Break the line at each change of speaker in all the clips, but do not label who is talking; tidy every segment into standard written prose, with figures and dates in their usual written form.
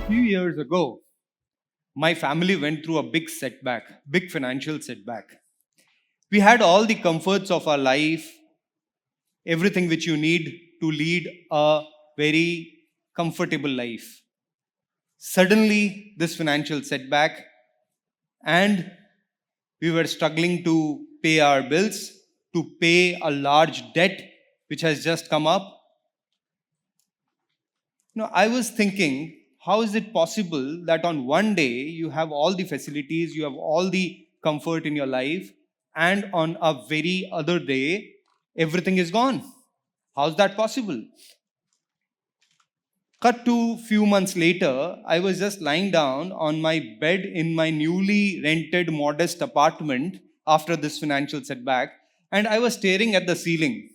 Few years ago, my family went through a big setback, big financial setback. We had all the comforts of our life, everything which you need to lead a very comfortable life. Suddenly, this financial setback, and we were struggling to pay our bills, to pay a large debt which has just come up. I was thinking, how is it possible that on one day you have all the facilities, you have all the comfort in your life, and on a very other day, everything is gone? How's that possible? Cut to few months later, I was just lying down on my bed in my newly rented modest apartment after this financial setback, and I was staring at the ceiling,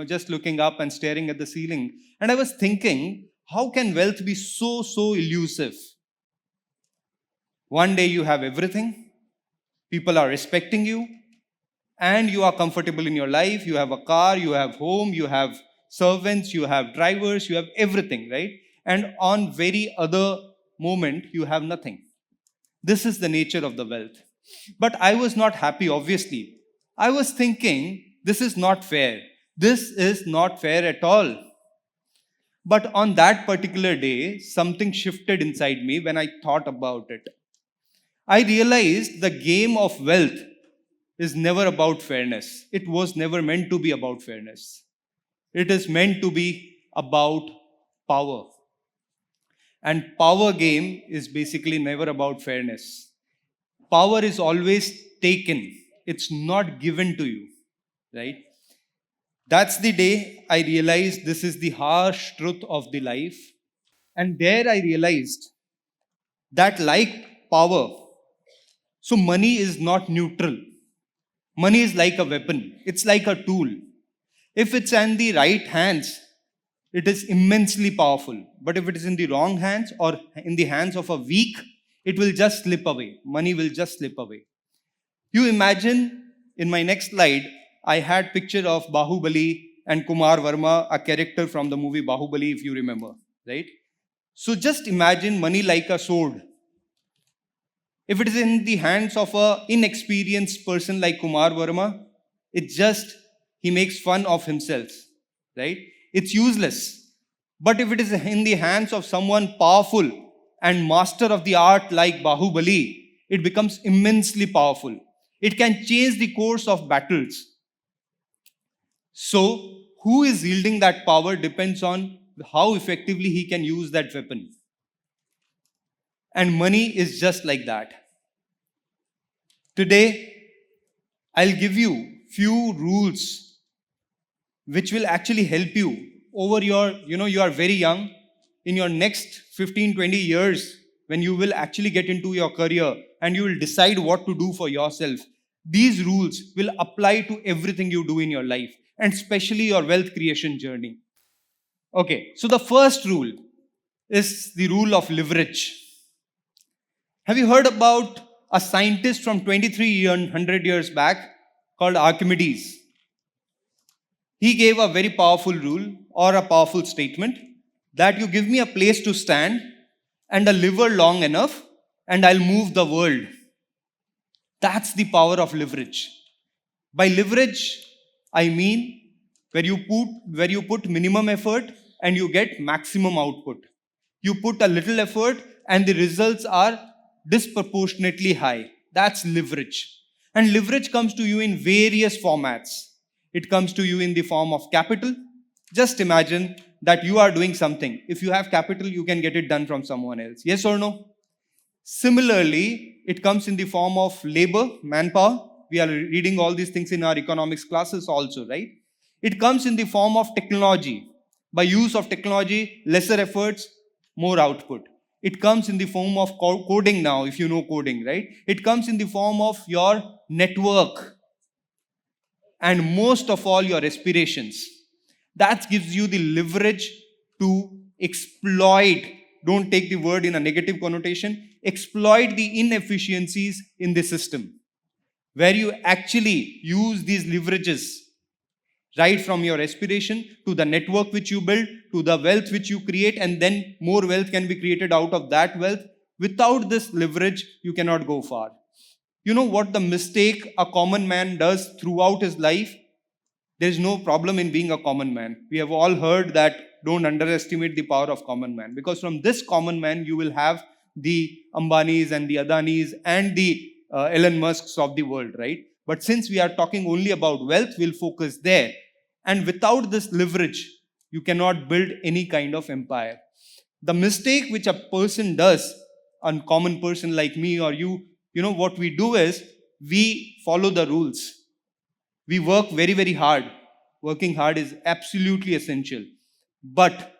just looking up and staring at the ceiling. And I was thinking, how can wealth be so elusive? One day you have everything, people are respecting you, and you are comfortable in your life. You have a car, you have home, you have servants, you have drivers, you have everything, right? And on very other moment, you have nothing. This is the nature of the wealth. But I was not happy, obviously. I was thinking, this is not fair. This is not fair at all. But on that particular day, something shifted inside me when I thought about it. I realized the game of wealth is never about fairness. It was never meant to be about fairness. It is meant to be about power. And power game is basically never about fairness. Power is always taken. It's not given to you, right? That's the day I realized this is the harsh truth of the life. And there I realized that, like power, so money is not neutral. Money is like a weapon, it's like a tool. If it's in the right hands, it is immensely powerful. But if it is in the wrong hands or in the hands of a weak, it will just slip away. Money will just slip away. You imagine, in my next slide, I had picture of Bahubali and Kumar Verma, a character from the movie Bahubali, if you remember, right? So just imagine money like a sword. If it is in the hands of an inexperienced person like Kumar Verma, he makes fun of himself, right? It's useless. But if it is in the hands of someone powerful and master of the art like Bahubali, it becomes immensely powerful. It can change the course of battles. So, who is wielding that power depends on how effectively he can use that weapon. And money is just like that. Today, I'll give you few rules which will actually help you over you are very young. In your next 15, 20 years, when you will actually get into your career and you will decide what to do for yourself, these rules will apply to everything you do in your life, and especially your wealth creation journey. Okay, so the first rule is the rule of leverage. Have you heard about a scientist from 2300 years back called Archimedes? He gave a very powerful rule or a powerful statement that you give me a place to stand and a lever long enough and I'll move the world. That's the power of leverage. By leverage, I mean where you put minimum effort and you get maximum output. You put a little effort and the results are disproportionately high. That's leverage. And leverage comes to you in various formats. It comes to you in the form of capital. Just imagine that you are doing something. If you have capital, you can get it done from someone else. Yes or no? Similarly, it comes in the form of labor, manpower. We are reading all these things in our economics classes also, right? It comes in the form of technology. By use of technology, lesser efforts, more output. It comes in the form of coding now, if you know coding, right? It comes in the form of your network. And most of all, your aspirations. That gives you the leverage to exploit. Don't take the word in a negative connotation. Exploit the inefficiencies in the system, where you actually use these leverages right from your aspiration to the network which you build, to the wealth which you create, and then more wealth can be created out of that wealth. Without this leverage, you cannot go far. You know what the mistake a common man does throughout his life? There is no problem in being a common man. We have all heard that don't underestimate the power of common man, because from this common man you will have the Ambanis and the Adanis and the Elon Musks of the world, right? But since we are talking only about wealth, we'll focus there. And without this leverage, you cannot build any kind of empire. The mistake which a person does, a common person like me or you, what we do is we follow the rules. We work very, very hard. Working hard is absolutely essential. But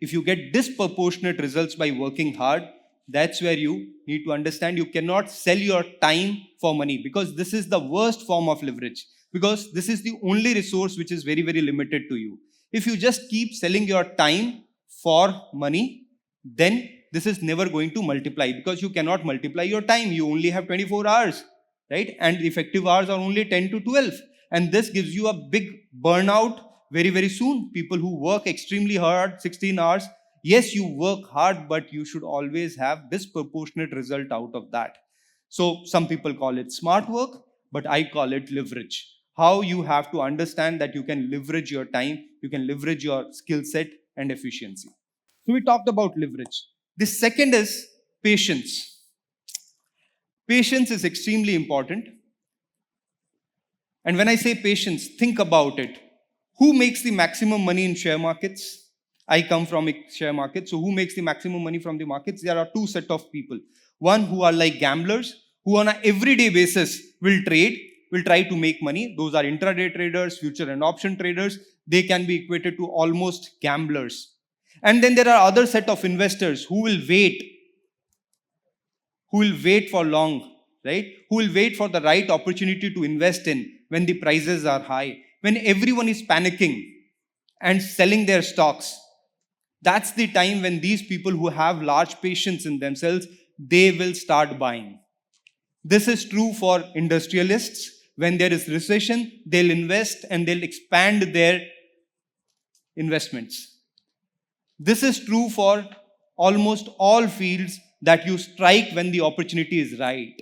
if you get disproportionate results by working hard, that's where you need to understand you cannot sell your time for money, because this is the worst form of leverage, because this is the only resource which is very, very limited to you. If you just keep selling your time for money, then this is never going to multiply, because you cannot multiply your time. You only have 24 hours, right? And effective hours are only 10 to 12. And this gives you a big burnout very, very soon. People who work extremely hard, 16 hours, yes, you work hard, but you should always have disproportionate result out of that. So some people call it smart work, but I call it leverage. How you have to understand that you can leverage your time, you can leverage your skill set and efficiency. So we talked about leverage. The second is patience. Patience is extremely important. And when I say patience, think about it. Who makes the maximum money in share markets? I come from a share market. So who makes the maximum money from the markets? There are two set of people. One who are like gamblers, who on an everyday basis will trade, will try to make money. Those are intraday traders, future and option traders. They can be equated to almost gamblers. And then there are other set of investors who will wait for long, right? Who will wait for the right opportunity to invest in when the prices are high, when everyone is panicking and selling their stocks. That's the time when these people who have large patience in themselves, they will start buying. This is true for industrialists. When there is recession, they'll invest and they'll expand their investments. This is true for almost all fields that you strike when the opportunity is right.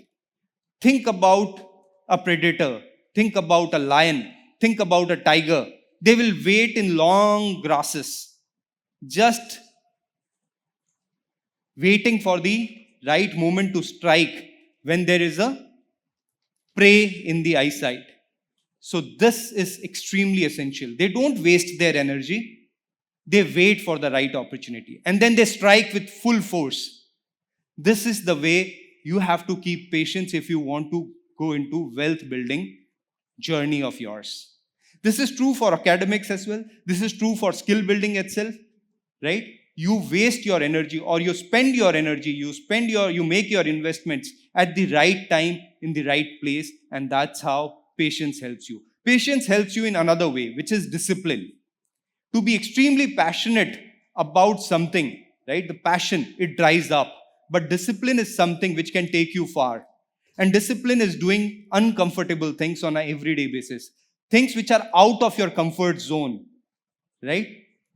Think about a predator. Think about a lion. Think about a tiger. They will wait in long grasses, just waiting for the right moment to strike when there is a prey in the eyesight. So this is extremely essential. They don't waste their energy. They wait for the right opportunity. And then they strike with full force. This is the way you have to keep patience if you want to go into wealth building journey of yours. This is true for academics as well. This is true for skill building itself, right? You waste your energy, or you spend your energy, you make your investments at the right time in the right place, and that's how patience helps you. Patience helps you in another way, which is discipline. To be extremely passionate about something, right? The passion, it dries up. But discipline is something which can take you far. And discipline is doing uncomfortable things on an everyday basis. Things which are out of your comfort zone, right?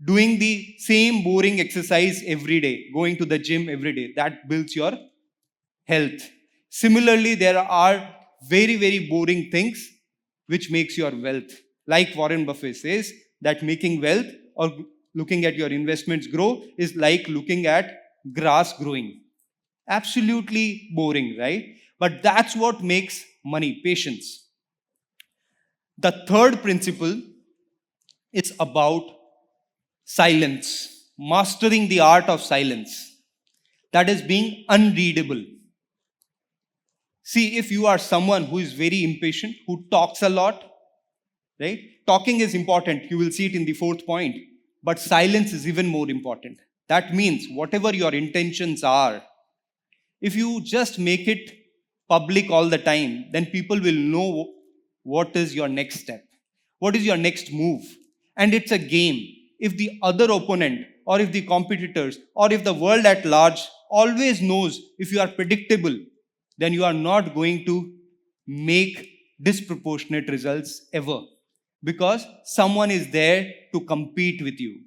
Doing the same boring exercise every day, going to the gym every day, that builds your health. Similarly, there are very, very boring things which makes your wealth. Like Warren Buffett says, that making wealth or looking at your investments grow is like looking at grass growing. Absolutely boring, right? But that's what makes money, patience. The third principle, it's about silence, mastering the art of silence. That is being unreadable. See, if you are someone who is very impatient, who talks a lot, right? Talking is important. You will see it in the fourth point. But silence is even more important. That means whatever your intentions are, if you just make it public all the time, then people will know what is your next step. What is your next move? And it's a game. If the other opponent, or if the competitors, or if the world at large always knows if you are predictable, then you are not going to make disproportionate results ever. because someone is there to compete with you,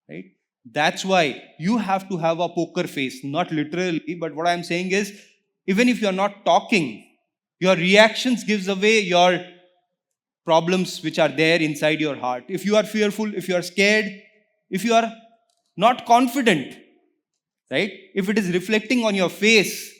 right? That's why you have to have a poker face, not literally, but what I'm saying is, even if you're not talking, your reactions gives away your problems which are there inside your heart. If you are fearful, if you are scared, if you are not confident, right? If it is reflecting on your face,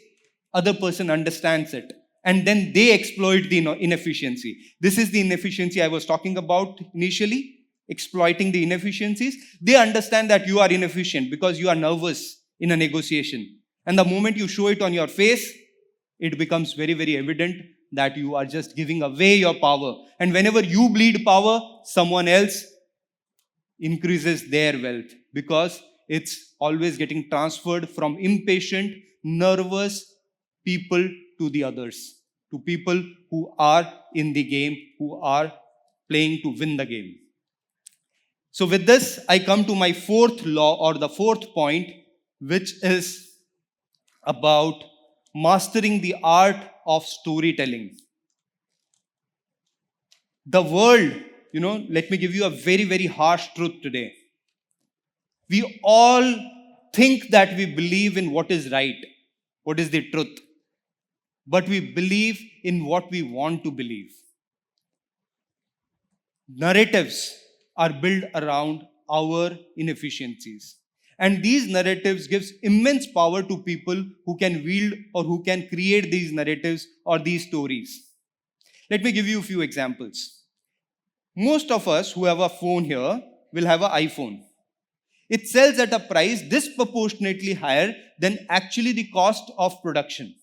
other person understands it. And then they exploit the inefficiency. This is the inefficiency I was talking about initially, exploiting the inefficiencies. They understand that you are inefficient because you are nervous in a negotiation. And the moment you show it on your face, it becomes very, very evident that you are just giving away your power. And whenever you bleed power, someone else increases their wealth because it's always getting transferred from impatient, nervous people to the others, to people who are in the game, who are playing to win the game. So, with this, I come to my fourth law or the fourth point, which is about mastering the art of storytelling. The world, let me give you a very, very harsh truth today. We all think that we believe in what is right, what is the truth, but we believe in what we want to believe. Narratives are built around our inefficiencies. And these narratives gives immense power to people who can wield or who can create these narratives or these stories. Let me give you a few examples. Most of us who have a phone here will have an iPhone. It sells at a price disproportionately higher than actually the cost of production.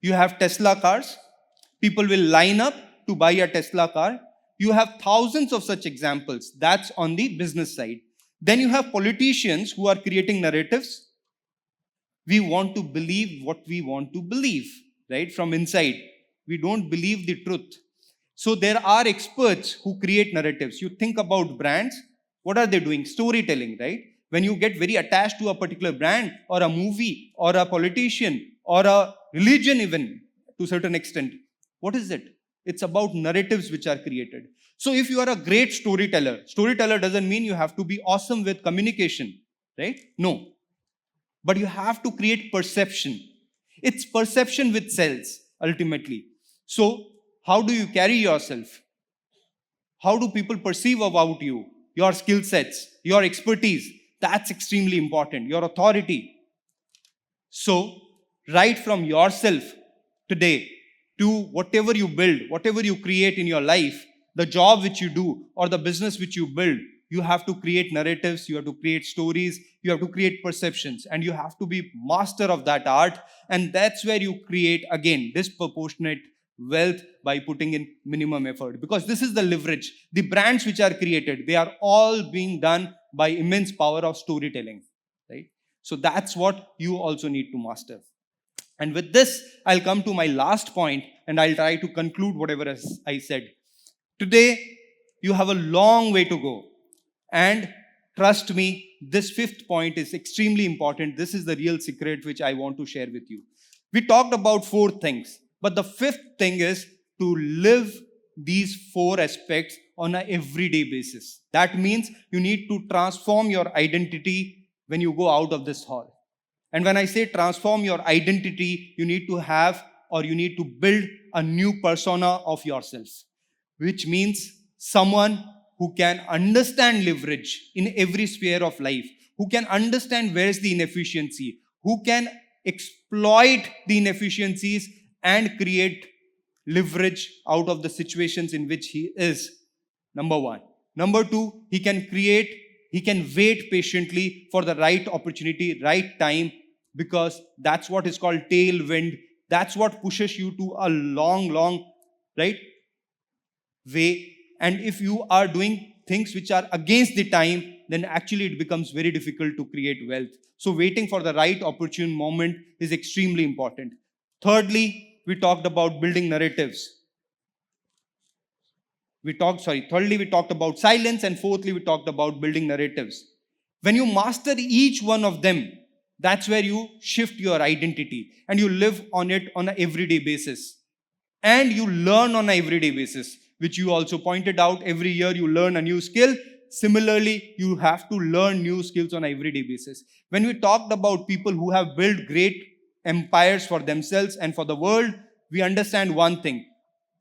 You have Tesla cars. People will line up to buy a Tesla car. You have thousands of such examples. That's on the business side. Then you have politicians who are creating narratives. We want to believe what we want to believe, right? From inside. We don't believe the truth. So there are experts who create narratives. You think about brands. What are they doing? Storytelling, right? When you get very attached to a particular brand or a movie or a politician or a religion even to a certain extent, what is it? It's about narratives which are created. So if you are a great storyteller doesn't mean you have to be awesome with communication, right? No. But you have to create perception. It's perception which sells, ultimately. So how do you carry yourself? How do people perceive about you? Your skill sets, your expertise, that's extremely important. Your authority. So, right from yourself today to whatever you build, whatever you create in your life, the job which you do or the business which you build, you have to create narratives, you have to create stories, you have to create perceptions, and you have to be master of that art. And that's where you create, again, disproportionate wealth by putting in minimum effort, because this is the leverage. The brands which are created, they are all being done by immense power of storytelling, right? So that's what you also need to master. And with this, I'll come to my last point and I'll try to conclude whatever I said. Today, you have a long way to go. And trust me, this fifth point is extremely important. This is the real secret which I want to share with you. We talked about 4 things. But the fifth thing is to live these 4 aspects on an everyday basis. That means you need to transform your identity when you go out of this hall. And when I say transform your identity, you need to have or you need to build a new persona of yourself, which means someone who can understand leverage in every sphere of life, who can understand where is the inefficiency, who can exploit the inefficiencies and create leverage out of the situations in which he is. Number 1. Number 2, he can wait patiently for the right opportunity, right time, because that's what is called tailwind. That's what pushes you to a long, right, way. And if you are doing things which are against the time, then actually it becomes very difficult to create wealth. So waiting for the right opportune moment is extremely important. Thirdly, we talked about building narratives. Thirdly, we talked about silence, and fourthly, we talked about building narratives. When you master each one of them, that's where you shift your identity and you live on it on an everyday basis. And you learn on an everyday basis. which you also pointed out. Every year you learn a new skill. Similarly, you have to learn new skills on an everyday basis. When we talked about people who have built great empires for themselves and for the world, we understand one thing: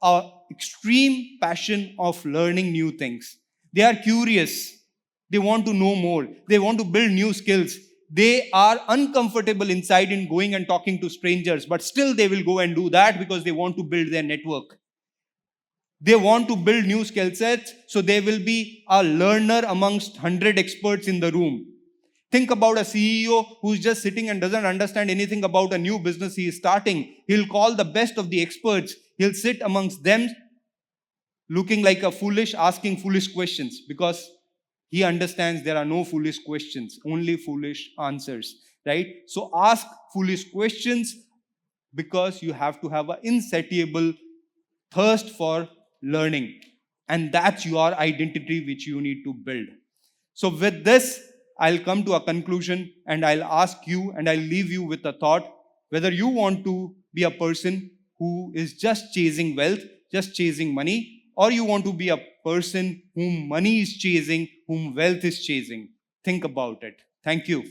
an extreme passion of learning new things. They are curious. They want to know more. They want to build new skills. They are uncomfortable inside in going and talking to strangers, but still they will go and do that because they want to build their network. They want to build new skill sets, so they will be a learner amongst 100 experts in the room. Think about a CEO who's just sitting and doesn't understand anything about a new business he is starting. He'll call the best of the experts. He'll sit amongst them looking like a foolish, asking foolish questions, because he understands there are no foolish questions, only foolish answers, right? So ask foolish questions, because you have to have an insatiable thirst for learning. And that's your identity which you need to build. So with this, I'll come to a conclusion, and I'll ask you, and I'll leave you with a thought, whether you want to be a person who is just chasing wealth, just chasing money, or you want to be a person whom money is chasing, whom wealth is chasing. Think about it. Thank you.